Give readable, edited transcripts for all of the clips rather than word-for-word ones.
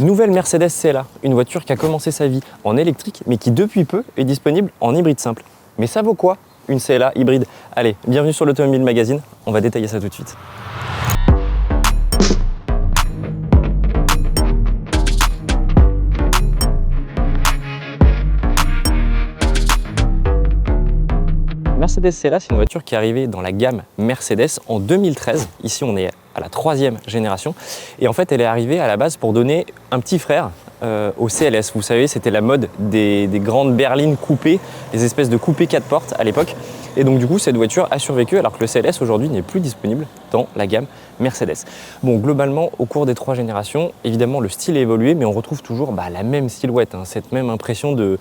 Nouvelle Mercedes CLA, une voiture qui a commencé sa vie en électrique mais qui depuis peu est disponible en hybride simple. Mais ça vaut quoi une CLA hybride? Allez, bienvenue sur l'Automobile Magazine, on va détailler ça tout de suite. Mercedes CLA, c'est une voiture qui est arrivée dans la gamme Mercedes en 2013. Ici, on est à la 3e génération. Et en fait, elle est arrivée à la base pour donner un petit frère au CLS. Vous savez, c'était la mode des grandes berlines coupées, des espèces de coupés 4 portes à l'époque. Et donc du coup, cette voiture a survécu alors que le CLS aujourd'hui n'est plus disponible dans la gamme Mercedes. Bon, globalement, au cours des 3 générations, évidemment, le style a évolué, mais on retrouve toujours la même silhouette, cette même impression de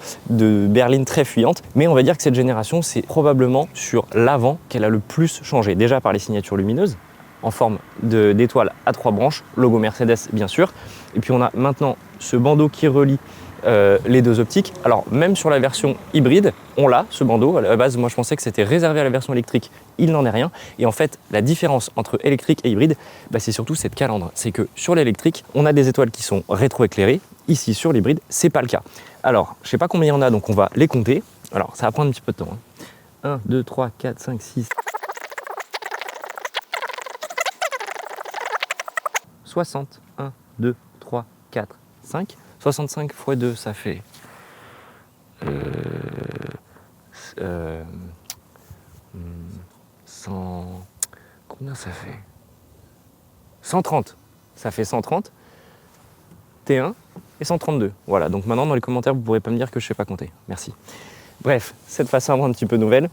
berline très fuyante. Mais on va dire que cette génération, c'est probablement sur l'avant qu'elle a le plus changé. Déjà par les signatures lumineuses, en forme d'étoile à 3 branches, logo Mercedes bien sûr. Et puis on a maintenant ce bandeau qui relie les 2 optiques. Alors même sur la version hybride, on l'a, ce bandeau. À la base, moi je pensais que c'était réservé à la version électrique. Il n'en est rien. Et en fait, la différence entre électrique et hybride, c'est surtout cette calandre. C'est que sur l'électrique, on a des étoiles qui sont rétroéclairées. Ici, sur l'hybride, c'est pas le cas. Alors, je sais pas combien il y en a, donc on va les compter. Alors, ça va prendre un petit peu de temps. 1, 2, 3, 4, 5, 6... 60, 1, 2, 3, 4, 5. 65 x 2, ça fait 100... Combien ça fait 130. Ça fait 130. T1 et 132. Voilà, donc maintenant dans les commentaires, vous ne pourrez pas me dire que je ne sais pas compter. Merci. Bref, cette façon un petit peu nouvelle.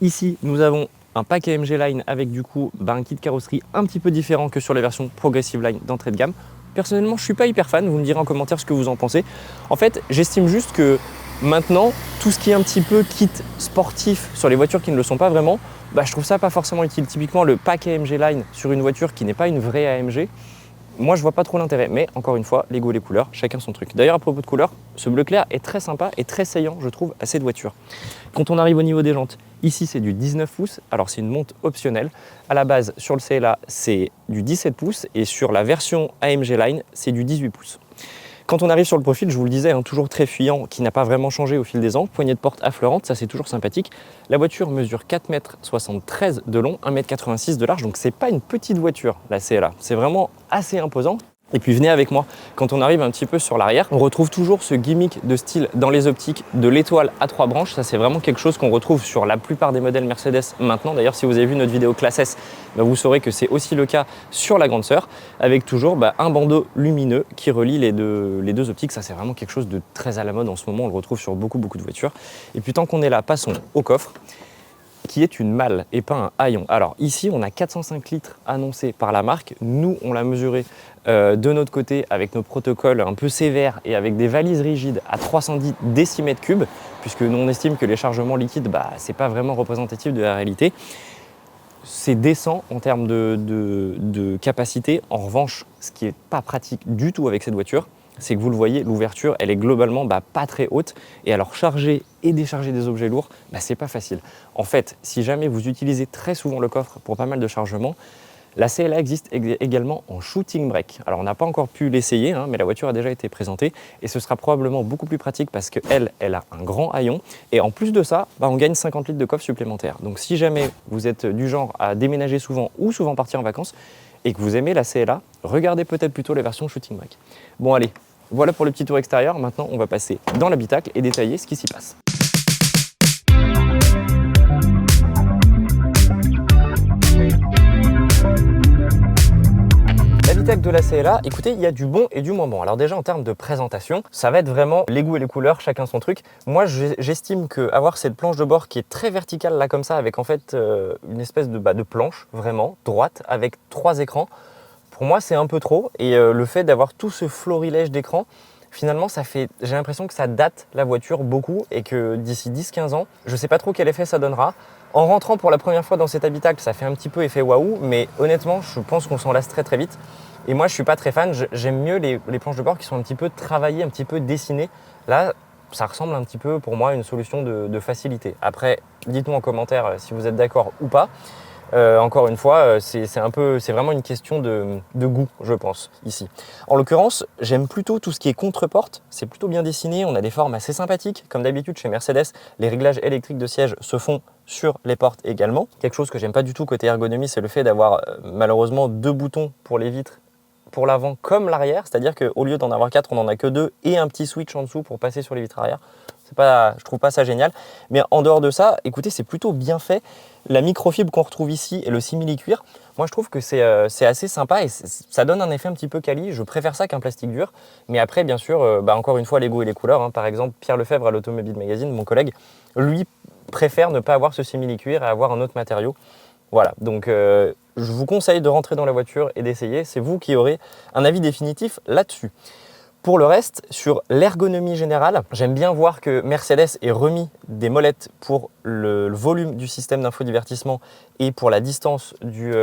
Ici, nous avons un pack AMG Line avec du coup un kit carrosserie un petit peu différent que sur les versions Progressive Line d'entrée de gamme. Personnellement, je ne suis pas hyper fan, vous me direz en commentaire ce que vous en pensez. En fait, j'estime juste que maintenant, tout ce qui est un petit peu kit sportif sur les voitures qui ne le sont pas vraiment, je trouve ça pas forcément utile. Typiquement, le pack AMG Line sur une voiture qui n'est pas une vraie AMG, moi je vois pas trop l'intérêt. Mais encore une fois, les goûts, les couleurs, chacun son truc. D'ailleurs, à propos de couleurs, ce bleu clair est très sympa et très saillant, je trouve, à cette voiture. Quand on arrive au niveau des jantes, ici c'est du 19 pouces, alors c'est une monte optionnelle. À la base, sur le CLA, c'est du 17 pouces et sur la version AMG Line, c'est du 18 pouces. Quand on arrive sur le profil, je vous le disais, toujours très fuyant, qui n'a pas vraiment changé au fil des ans, poignée de porte affleurante, ça c'est toujours sympathique. La voiture mesure 4,73 m de long, 1,86 m de large, donc c'est pas une petite voiture, la CLA. C'est vraiment assez imposant. Et puis venez avec moi, quand on arrive un petit peu sur l'arrière, on retrouve toujours ce gimmick de style dans les optiques de l'étoile à 3 branches. Ça c'est vraiment quelque chose qu'on retrouve sur la plupart des modèles Mercedes maintenant. D'ailleurs si vous avez vu notre vidéo classe S, vous saurez que c'est aussi le cas sur la grande sœur, avec toujours un bandeau lumineux qui relie les deux optiques. Ça c'est vraiment quelque chose de très à la mode en ce moment, on le retrouve sur beaucoup de voitures. Et puis tant qu'on est là, passons au coffre, qui est une malle et pas un haillon. Alors ici, on a 405 litres annoncés par la marque. Nous, on l'a mesuré de notre côté avec nos protocoles un peu sévères et avec des valises rigides à 310 décimètres cubes, puisque nous, on estime que les chargements liquides, c'est pas vraiment représentatif de la réalité. C'est décent en termes de capacité. En revanche, ce qui n'est pas pratique du tout avec cette voiture, c'est que vous le voyez, l'ouverture, elle est globalement pas très haute. Et alors, charger et décharger des objets lourds, c'est pas facile. En fait, si jamais vous utilisez très souvent le coffre pour pas mal de chargements, la CLA existe également en shooting brake. Alors, on n'a pas encore pu l'essayer, mais la voiture a déjà été présentée. Et ce sera probablement beaucoup plus pratique parce qu'elle a un grand haillon. Et en plus de ça, on gagne 50 litres de coffre supplémentaire. Donc, si jamais vous êtes du genre à déménager souvent ou souvent partir en vacances, et que vous aimez la CLA, regardez peut-être plutôt la version shooting brake. Bon allez, voilà pour le petit tour extérieur. Maintenant, on va passer dans l'habitacle et détailler ce qui s'y passe. L'habitacle de la CLA, écoutez, il y a du bon et du moins bon. Alors déjà en termes de présentation, ça va être vraiment les goûts et les couleurs, chacun son truc. Moi j'estime qu'avoir cette planche de bord qui est très verticale là comme ça, avec en fait une espèce de planche vraiment droite avec 3 écrans, pour moi c'est un peu trop. Et le fait d'avoir tout ce florilège d'écran, finalement j'ai l'impression que ça date la voiture beaucoup et que d'ici 10-15 ans, je ne sais pas trop quel effet ça donnera. En rentrant pour la première fois dans cet habitacle, ça fait un petit peu effet waouh, mais honnêtement, je pense qu'on s'en lasse très vite. Et moi, je suis pas très fan. J'aime mieux les planches de bord qui sont un petit peu travaillées, un petit peu dessinées. Là, ça ressemble un petit peu pour moi à une solution de facilité. Après, dites-moi en commentaire si vous êtes d'accord ou pas. Encore une fois, c'est vraiment une question de goût, je pense, ici. En l'occurrence, j'aime plutôt tout ce qui est contre-porte. C'est plutôt bien dessiné. On a des formes assez sympathiques. Comme d'habitude, chez Mercedes, les réglages électriques de siège se font sur les portes également. Quelque chose que j'aime pas du tout côté ergonomie, c'est le fait d'avoir malheureusement 2 boutons pour les vitres, pour l'avant comme l'arrière. C'est-à-dire qu'au lieu d'en avoir 4, on n'en a que 2 et un petit switch en dessous pour passer sur les vitres arrière. Je trouve pas ça génial. Mais en dehors de ça, écoutez, c'est plutôt bien fait. La microfibre qu'on retrouve ici et le simili-cuir, moi je trouve que c'est assez sympa et ça donne un effet un petit peu quali. Je préfère ça qu'un plastique dur. Mais après, bien sûr, encore une fois, les goûts et les couleurs. Hein. Par exemple, Pierre Lefebvre à l'Automobile Magazine, mon collègue, lui préfère ne pas avoir ce simili-cuir et avoir un autre matériau. Voilà, donc je vous conseille de rentrer dans la voiture et d'essayer. C'est vous qui aurez un avis définitif là-dessus. Pour le reste, sur l'ergonomie générale, j'aime bien voir que Mercedes ait remis des molettes pour le volume du système d'infodivertissement et pour la distance du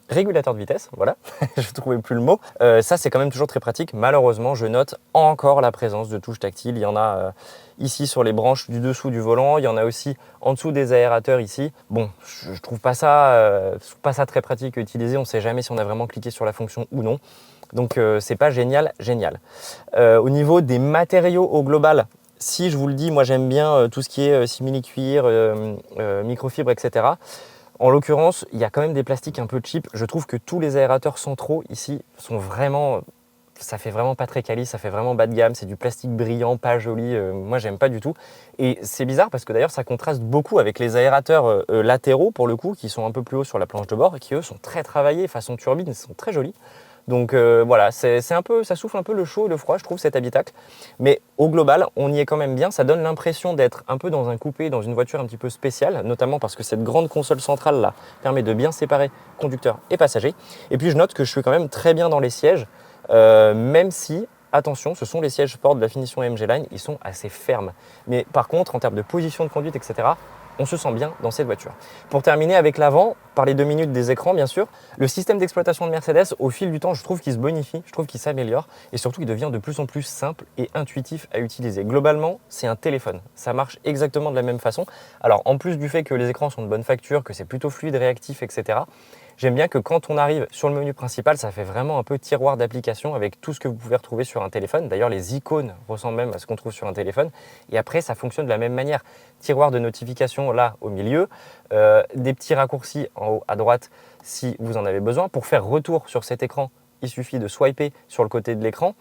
régulateur de vitesse. Voilà, je ne trouvais plus le mot. Ça, c'est quand même toujours très pratique. Malheureusement, je note encore la présence de touches tactiles. Il y en a ici sur les branches du dessous du volant. Il y en a aussi en dessous des aérateurs ici. Bon, je ne trouve pas ça très pratique à utiliser. On ne sait jamais si on a vraiment cliqué sur la fonction ou non. Donc c'est pas génial. Au niveau des matériaux au global, si je vous le dis, moi j'aime bien tout ce qui est simili-cuir, microfibre, etc. En l'occurrence, il y a quand même des plastiques un peu cheap. Je trouve que tous les aérateurs centraux ici sont vraiment... Ça fait vraiment pas très quali, ça fait vraiment bas de gamme, c'est du plastique brillant, pas joli, moi j'aime pas du tout. Et c'est bizarre parce que d'ailleurs ça contraste beaucoup avec les aérateurs latéraux pour le coup, qui sont un peu plus hauts sur la planche de bord et qui eux sont très travaillés, façon turbine, ils sont très jolis. Donc voilà, ça souffle un peu le chaud et le froid, je trouve, cet habitacle. Mais au global, on y est quand même bien. Ça donne l'impression d'être un peu dans un coupé, dans une voiture un petit peu spéciale, notamment parce que cette grande console centrale là permet de bien séparer conducteur et passager. Et puis je note que je suis quand même très bien dans les sièges, même si, attention, ce sont les sièges Ford de la finition AMG Line, ils sont assez fermes. Mais par contre, en termes de position de conduite, etc., on se sent bien dans cette voiture. Pour terminer avec l'avant, parler 2 minutes des écrans bien sûr, le système d'exploitation de Mercedes, au fil du temps, je trouve qu'il se bonifie, je trouve qu'il s'améliore et surtout il devient de plus en plus simple et intuitif à utiliser. Globalement, c'est un téléphone, ça marche exactement de la même façon. Alors en plus du fait que les écrans sont de bonne facture, que c'est plutôt fluide, réactif, etc., j'aime bien que quand on arrive sur le menu principal, ça fait vraiment un peu tiroir d'applications avec tout ce que vous pouvez retrouver sur un téléphone. D'ailleurs, les icônes ressemblent même à ce qu'on trouve sur un téléphone. Et après, ça fonctionne de la même manière. Tiroir de notifications là au milieu, des petits raccourcis en haut à droite si vous en avez besoin. Pour faire retour sur cet écran, il suffit de swiper sur le côté de l'écran.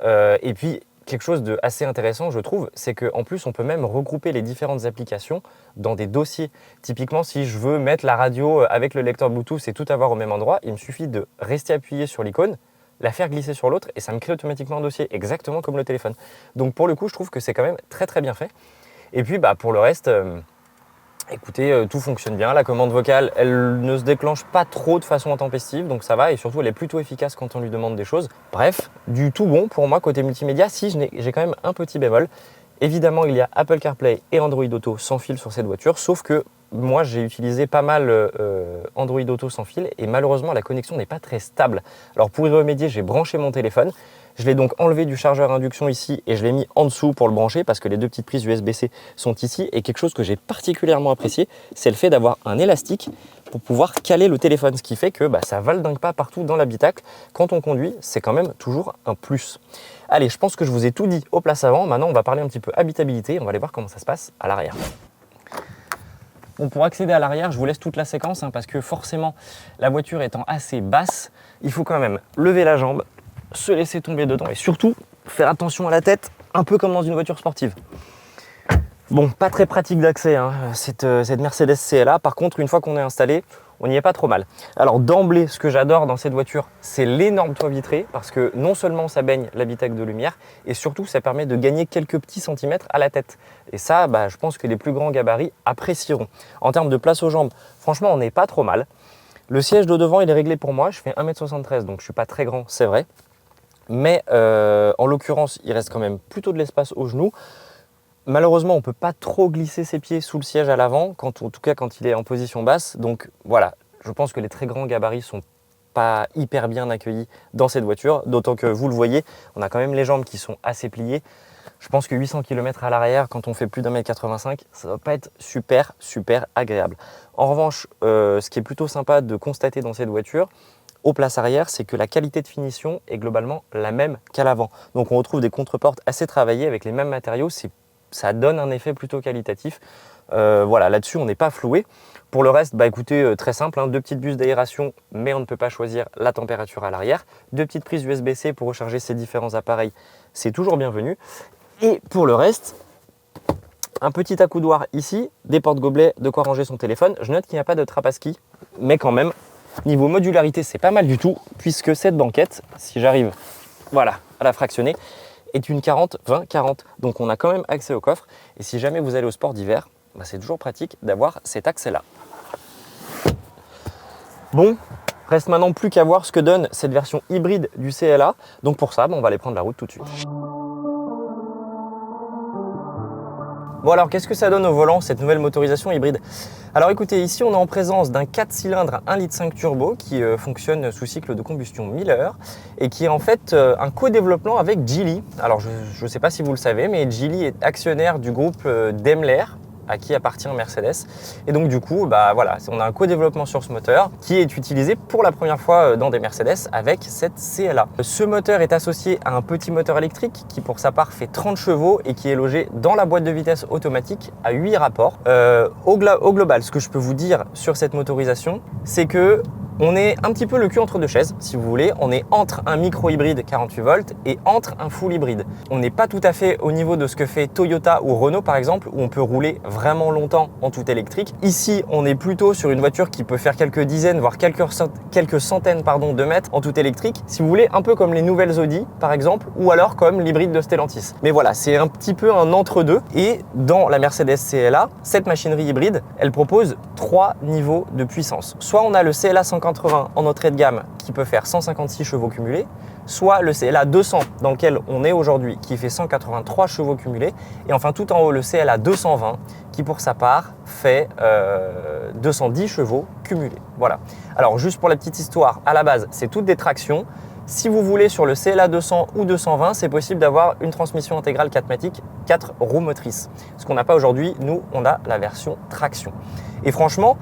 Et puis, quelque chose d'assez intéressant, je trouve, c'est qu'en plus, on peut même regrouper les différentes applications dans des dossiers. Typiquement, si je veux mettre la radio avec le lecteur Bluetooth et tout avoir au même endroit, il me suffit de rester appuyé sur l'icône, la faire glisser sur l'autre et ça me crée automatiquement un dossier, exactement comme le téléphone. Donc pour le coup, je trouve que c'est quand même très très bien fait. Et puis pour le reste... écoutez, tout fonctionne bien. La commande vocale, elle ne se déclenche pas trop de façon intempestive, donc ça va. Et surtout, elle est plutôt efficace quand on lui demande des choses. Bref, du tout bon pour moi côté multimédia. Si j'ai quand même un petit bémol. Évidemment, il y a Apple CarPlay et Android Auto sans fil sur cette voiture. Sauf que moi, j'ai utilisé pas mal Android Auto sans fil. Et malheureusement, la connexion n'est pas très stable. Alors pour y remédier, j'ai branché mon téléphone. Je l'ai donc enlevé du chargeur induction ici et je l'ai mis en dessous pour le brancher parce que les 2 petites prises USB-C sont ici. Et quelque chose que j'ai particulièrement apprécié, c'est le fait d'avoir un élastique pour pouvoir caler le téléphone. Ce qui fait que ça ne valdingue pas partout dans l'habitacle. Quand on conduit, c'est quand même toujours un plus. Allez, je pense que je vous ai tout dit aux places avant. Maintenant, on va parler un petit peu habitabilité. On va aller voir comment ça se passe à l'arrière. Bon, pour accéder à l'arrière, je vous laisse toute la séquence parce que forcément, la voiture étant assez basse, il faut quand même lever la jambe, se laisser tomber dedans et surtout faire attention à la tête, un peu comme dans une voiture sportive. Bon, pas très pratique d'accès cette Mercedes CLA. Par contre, une fois qu'on est installé, on n'y est pas trop mal. Alors d'emblée, ce que j'adore dans cette voiture, c'est l'énorme toit vitré parce que non seulement ça baigne l'habitacle de lumière et surtout ça permet de gagner quelques petits centimètres à la tête. Et ça, je pense que les plus grands gabarits apprécieront. En termes de place aux jambes, franchement, on n'est pas trop mal. Le siège de devant, il est réglé pour moi. Je fais 1m73, donc je ne suis pas très grand, c'est vrai. Mais en l'occurrence, il reste quand même plutôt de l'espace aux genoux. Malheureusement, on ne peut pas trop glisser ses pieds sous le siège à l'avant, en tout cas quand il est en position basse. Donc voilà, je pense que les très grands gabarits ne sont pas hyper bien accueillis dans cette voiture. D'autant que vous le voyez, on a quand même les jambes qui sont assez pliées. Je pense que 800 km à l'arrière, quand on fait plus d'1m85, ça ne va pas être super agréable. En revanche, ce qui est plutôt sympa de constater dans cette voiture, aux places arrière, c'est que la qualité de finition est globalement la même qu'à l'avant. Donc on retrouve des contreportes assez travaillées avec les mêmes matériaux, ça donne un effet plutôt qualitatif. Voilà, là-dessus on n'est pas floué. Pour le reste, écoutez, très simple, hein, 2 petites buses d'aération, mais on ne peut pas choisir la température à l'arrière. 2 petites prises USB-C pour recharger ces différents appareils, c'est toujours bienvenu. Et pour le reste, un petit accoudoir ici, des porte-gobelets, de quoi ranger son téléphone. Je note qu'il n'y a pas de trappe à ski, mais quand même, niveau modularité, c'est pas mal du tout, puisque cette banquette, si j'arrive voilà, à la fractionner, est une 40-20-40. Donc on a quand même accès au coffre. Et si jamais vous allez au sport d'hiver, c'est toujours pratique d'avoir cet accès-là. Bon, reste maintenant plus qu'à voir ce que donne cette version hybride du CLA. Donc pour ça, on va aller prendre la route tout de suite. Bon alors, qu'est-ce que ça donne au volant, cette nouvelle motorisation hybride? Alors écoutez, ici on est en présence d'un 4 cylindres 1,5 litre turbo qui fonctionne sous cycle de combustion Miller et qui est en fait un co-développement avec Geely. Alors je ne sais pas si vous le savez, mais Geely est actionnaire du groupe Daimler, à qui appartient Mercedes. Et donc du coup, voilà, on a un co-développement sur ce moteur qui est utilisé pour la première fois dans des Mercedes avec cette CLA. Ce moteur est associé à un petit moteur électrique qui pour sa part fait 30 chevaux et qui est logé dans la boîte de vitesse automatique à 8 rapports. Au global, ce que je peux vous dire sur cette motorisation, c'est que on est un petit peu le cul entre deux chaises, si vous voulez. On est entre un micro-hybride 48 volts et entre un full hybride. On n'est pas tout à fait au niveau de ce que fait Toyota ou Renault, par exemple, où on peut rouler vraiment longtemps en tout électrique. Ici, on est plutôt sur une voiture qui peut faire quelques dizaines, voire quelques centaines de mètres en tout électrique. Si vous voulez, un peu comme les nouvelles Audi, par exemple, ou alors comme l'hybride de Stellantis. Mais voilà, c'est un petit peu un entre-deux. Et dans la Mercedes CLA, cette machinerie hybride, elle propose 3 niveaux de puissance. Soit on a le CLA 180 en entrée de gamme qui peut faire 156 chevaux cumulés, soit le CLA 200 dans lequel on est aujourd'hui qui fait 183 chevaux cumulés, et enfin tout en haut le CLA 220 qui pour sa part fait 210 chevaux cumulés. Voilà. Alors juste pour la petite histoire, à la base c'est toutes des tractions. Si vous voulez sur le CLA 200 ou 220, c'est possible d'avoir une transmission intégrale 4matic, 4 roues motrices. Ce qu'on n'a pas aujourd'hui, nous on a la version traction. Et franchement,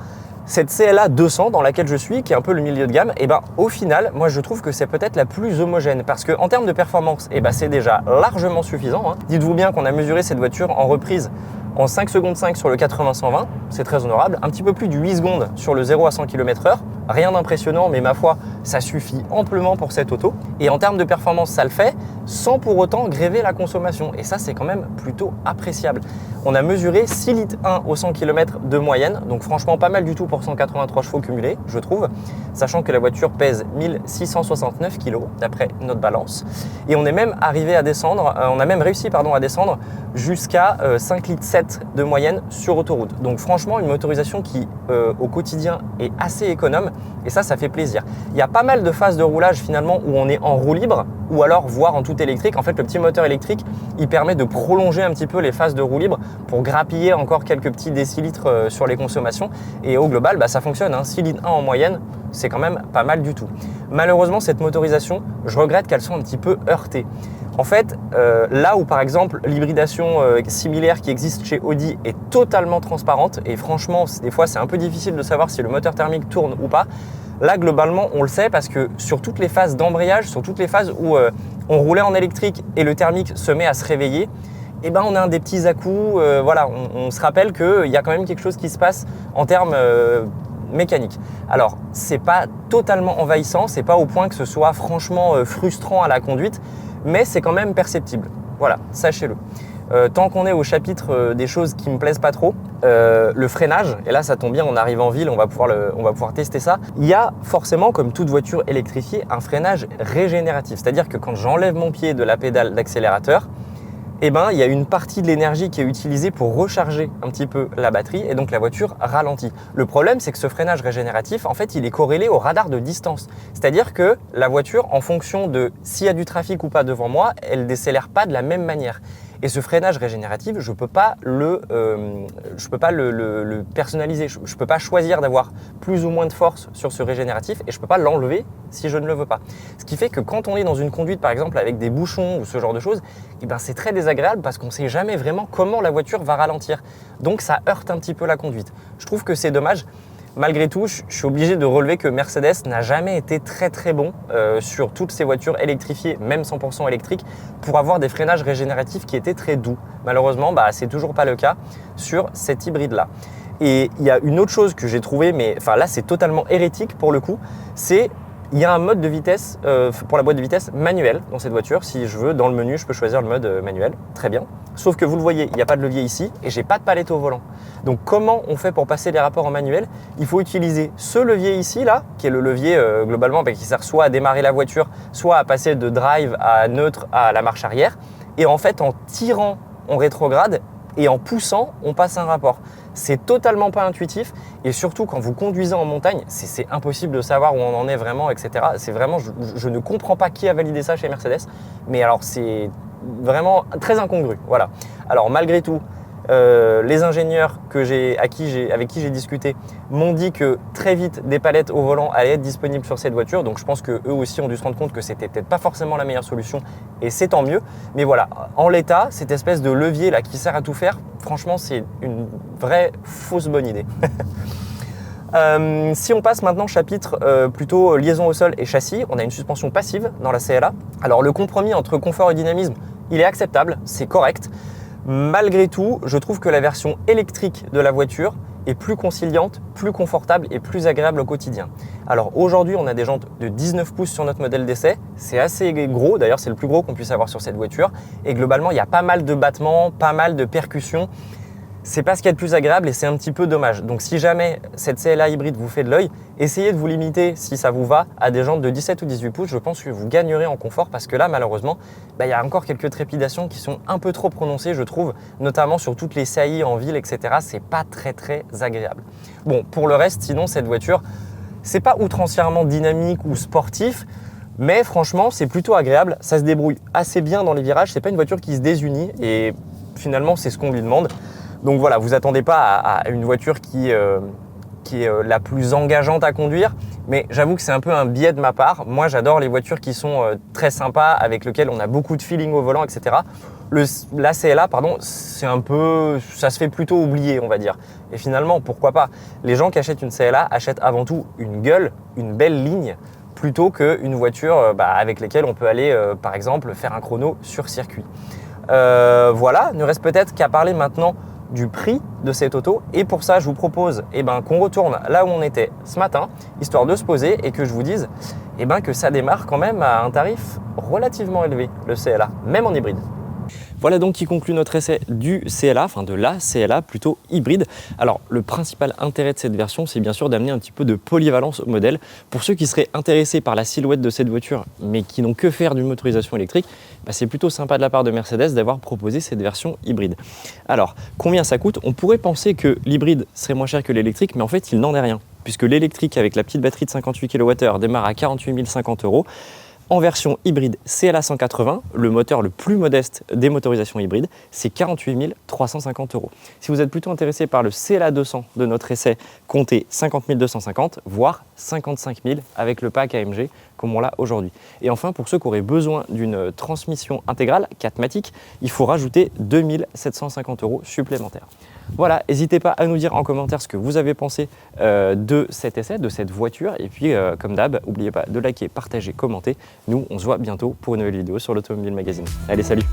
cette CLA 200 dans laquelle je suis, qui est un peu le milieu de gamme, au final, moi je trouve que c'est peut-être la plus homogène parce qu'en termes de performance, c'est déjà largement suffisant. Dites-vous bien qu'on a mesuré cette voiture en reprise en 5 secondes 5 sur le 80-120, c'est très honorable, un petit peu plus de 8 secondes sur le 0 à 100 km/h, rien d'impressionnant, mais ma foi, ça suffit amplement pour cette auto. Et en termes de performance, ça le fait sans pour autant gréver la consommation. Et ça, c'est quand même plutôt appréciable. On a mesuré 6 litres 1 au 100 km de moyenne, donc franchement pas mal du tout pour 183 chevaux cumulés, je trouve, sachant que la voiture pèse 1669 kg d'après notre balance. Et on est même arrivé à descendre, on a même réussi à descendre jusqu'à 5 litres 7 de moyenne sur autoroute. Donc franchement, une motorisation qui au quotidien est assez économe et ça fait plaisir. Il y a pas mal de phases de roulage finalement où on est en roue libre ou alors voire en tout électrique. En fait, le petit moteur électrique, il permet de prolonger un petit peu les phases de roue libre pour grappiller encore quelques petits décilitres sur les consommations. Et au global, ça fonctionne. 6 litres 1 en moyenne, c'est quand même pas mal du tout. Malheureusement, cette motorisation, je regrette qu'elle soit un petit peu heurtée. En fait, là où par exemple l'hybridation similaire qui existe chez Audi est totalement transparente et franchement, des fois c'est un peu difficile de savoir si le moteur thermique tourne ou pas. Là, globalement, on le sait parce que sur toutes les phases d'embrayage, sur toutes les phases où on roulait en électrique et le thermique se met à se réveiller, on a des petits à-coups. On se rappelle qu'il y a quand même quelque chose qui se passe en termes mécaniques. Alors, c'est pas totalement envahissant, c'est pas au point que ce soit franchement frustrant à la conduite, mais c'est quand même perceptible. Voilà, sachez-le. Tant qu'on est au chapitre des choses qui me plaisent pas trop, le freinage, et là ça tombe bien, on arrive en ville, on va pouvoir tester ça. Il y a forcément, comme toute voiture électrifiée, un freinage régénératif. C'est-à-dire que quand j'enlève mon pied de la pédale d'accélérateur, il y a une partie de l'énergie qui est utilisée pour recharger un petit peu la batterie et donc la voiture ralentit. Le problème, c'est que ce freinage régénératif, en fait, il est corrélé au radar de distance. C'est-à-dire que la voiture, en fonction de s'il y a du trafic ou pas devant moi, elle décélère pas de la même manière. Et ce freinage régénératif, je ne peux pas le personnaliser. Je ne peux pas choisir d'avoir plus ou moins de force sur ce régénératif et je ne peux pas l'enlever si je ne le veux pas. Ce qui fait que quand on est dans une conduite, par exemple, avec des bouchons ou ce genre de choses, eh ben, c'est très désagréable parce qu'on ne sait jamais vraiment comment la voiture va ralentir. Donc ça heurte un petit peu la conduite. Je trouve que c'est dommage. Malgré tout, je suis obligé de relever que Mercedes n'a jamais été très bon sur toutes ses voitures électrifiées, même 100% électriques, pour avoir des freinages régénératifs qui étaient très doux. Malheureusement, c'est toujours pas le cas sur cet hybride-là. Et il y a une autre chose que j'ai trouvée, mais enfin là c'est totalement hérétique pour le coup, c'est il y a un mode de vitesse pour la boîte de vitesse manuel dans cette voiture. Si je veux, dans le menu, je peux choisir le mode manuel, très bien. Sauf que vous le voyez, il n'y a pas de levier ici et j'ai pas de palette au volant. Donc comment on fait pour passer les rapports en manuel? Il faut utiliser ce levier ici, là, qui est le levier globalement qui sert soit à démarrer la voiture, soit à passer de drive à neutre à la marche arrière. Et en fait, en tirant, on rétrograde et en poussant, on passe un rapport. C'est totalement pas intuitif et surtout quand vous conduisez en montagne, c'est impossible de savoir où on en est vraiment, etc. C'est vraiment, je ne comprends pas qui a validé ça chez Mercedes, mais alors c'est vraiment très incongru. Voilà. Alors malgré tout, les ingénieurs avec qui j'ai discuté m'ont dit que très vite des palettes au volant allaient être disponibles sur cette voiture, donc je pense qu'eux aussi ont dû se rendre compte que c'était peut-être pas forcément la meilleure solution et c'est tant mieux. Mais voilà, en l'état, cette espèce de levier là qui sert à tout faire, franchement c'est une vraie fausse bonne idée. Si on passe maintenant au chapitre plutôt liaison au sol et châssis, on a une suspension passive dans la CLA. Alors le compromis entre confort et dynamisme, il est acceptable, c'est correct. Malgré tout, je trouve que la version électrique de la voiture est plus conciliante, plus confortable et plus agréable au quotidien. Alors aujourd'hui, on a des jantes de 19 pouces sur notre modèle d'essai. C'est assez gros, d'ailleurs c'est le plus gros qu'on puisse avoir sur cette voiture. Et globalement, il y a pas mal de battements, pas mal de percussions. C'est pas ce qu'il y a de plus agréable et c'est un petit peu dommage. Donc si jamais cette CLA hybride vous fait de l'œil, essayez de vous limiter, si ça vous va, à des jantes de 17 ou 18 pouces. Je pense que vous gagnerez en confort parce que là, malheureusement, il y a encore quelques trépidations qui sont un peu trop prononcées, je trouve, notamment sur toutes les saillies en ville, etc. C'est pas très agréable. Bon, pour le reste, sinon, cette voiture, c'est pas outrancièrement dynamique ou sportif, mais franchement, c'est plutôt agréable. Ça se débrouille assez bien dans les virages. C'est pas une voiture qui se désunit et finalement, c'est ce qu'on lui demande. Donc voilà, vous attendez pas à une voiture qui est la plus engageante à conduire, mais j'avoue que c'est un peu un biais de ma part. Moi, j'adore les voitures qui sont très sympas, avec lesquelles on a beaucoup de feeling au volant, etc. La CLA, c'est un peu, ça se fait plutôt oublier, on va dire. Et finalement, pourquoi pas? Les gens qui achètent une CLA achètent avant tout une gueule, une belle ligne, plutôt qu'une voiture avec laquelle on peut aller, par exemple, faire un chrono sur circuit. Voilà, il ne reste peut-être qu'à parler maintenant du prix de cette auto et pour ça je vous propose qu'on retourne là où on était ce matin histoire de se poser et que je vous dise que ça démarre quand même à un tarif relativement élevé, le CLA, même en hybride. Voilà donc qui conclut notre essai du CLA, enfin de la CLA plutôt hybride. Alors le principal intérêt de cette version, c'est bien sûr d'amener un petit peu de polyvalence au modèle. Pour ceux qui seraient intéressés par la silhouette de cette voiture, mais qui n'ont que faire d'une motorisation électrique, c'est plutôt sympa de la part de Mercedes d'avoir proposé cette version hybride. Alors, combien ça coûte? On pourrait penser que l'hybride serait moins cher que l'électrique, mais en fait, il n'en est rien. Puisque l'électrique avec la petite batterie de 58 kWh démarre à 48 050 €. En version hybride CLA 180, le moteur le plus modeste des motorisations hybrides, c'est 48 350 €. Si vous êtes plutôt intéressé par le CLA 200 de notre essai, comptez 50 250, voire 55 000 avec le pack AMG comme on l'a aujourd'hui. Et enfin, pour ceux qui auraient besoin d'une transmission intégrale, 4matic, il faut rajouter 2 750 € supplémentaires. Voilà, n'hésitez pas à nous dire en commentaire ce que vous avez pensé de cet essai, de cette voiture. Et puis, comme d'hab, n'oubliez pas de liker, partager, commenter. Nous, on se voit bientôt pour une nouvelle vidéo sur l'Automobile Magazine. Allez, salut!